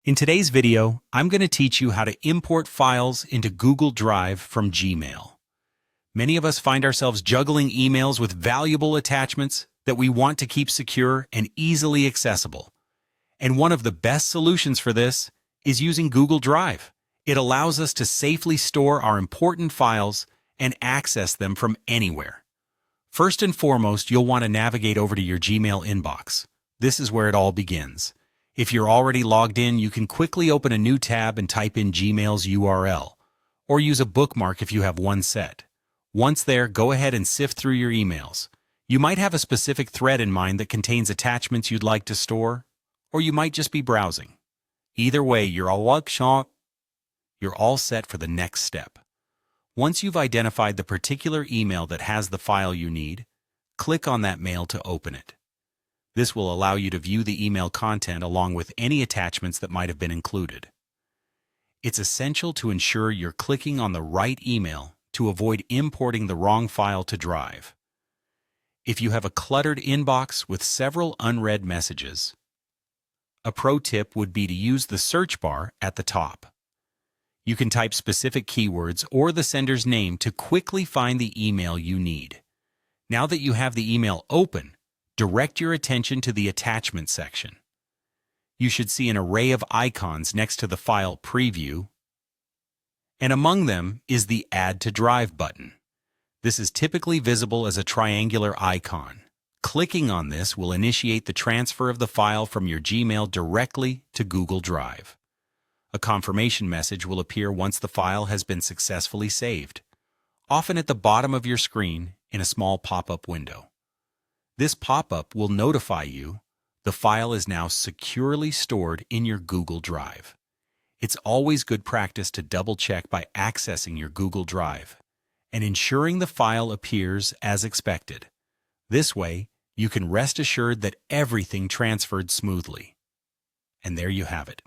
In today's video, I'm going to teach you how to import files into Google Drive from Gmail. Many of us find ourselves juggling emails with valuable attachments that we want to keep secure and easily accessible. And one of the best solutions for this is using Google Drive. It allows us to safely store our important files and access them from anywhere. First and foremost, you'll want to navigate over to your Gmail inbox. This is where it all begins. If you're already logged in, you can quickly open a new tab and type in Gmail's URL, or use a bookmark if you have one set. Once there, go ahead and sift through your emails. You might have a specific thread in mind that contains attachments you'd like to store, or you might just be browsing. Either way, you're all set for the next step. Once you've identified the particular email that has the file you need, click on that mail to open it. This will allow you to view the email content along with any attachments that might have been included. It's essential to ensure you're clicking on the right email to avoid importing the wrong file to Drive. If you have a cluttered inbox with several unread messages, a pro tip would be to use the search bar at the top. You can type specific keywords or the sender's name to quickly find the email you need. Now that you have the email open, direct your attention to the attachment section. You should see an array of icons next to the file preview, and among them is the Add to Drive button. This is typically visible as a triangular icon. Clicking on this will initiate the transfer of the file from your Gmail directly to Google Drive. A confirmation message will appear once the file has been successfully saved, often at the bottom of your screen in a small pop-up window. This pop-up will notify you the file is now securely stored in your Google Drive. It's always good practice to double-check by accessing your Google Drive and ensuring the file appears as expected. This way, you can rest assured that everything transferred smoothly. And there you have it.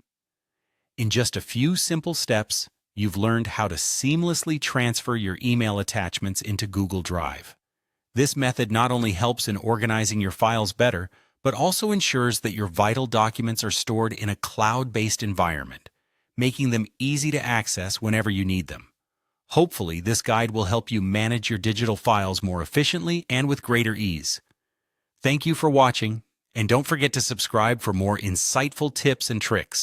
In just a few simple steps, you've learned how to seamlessly transfer your email attachments into Google Drive. This method not only helps in organizing your files better, but also ensures that your vital documents are stored in a cloud-based environment, making them easy to access whenever you need them. Hopefully, this guide will help you manage your digital files more efficiently and with greater ease. Thank you for watching, and don't forget to subscribe for more insightful tips and tricks.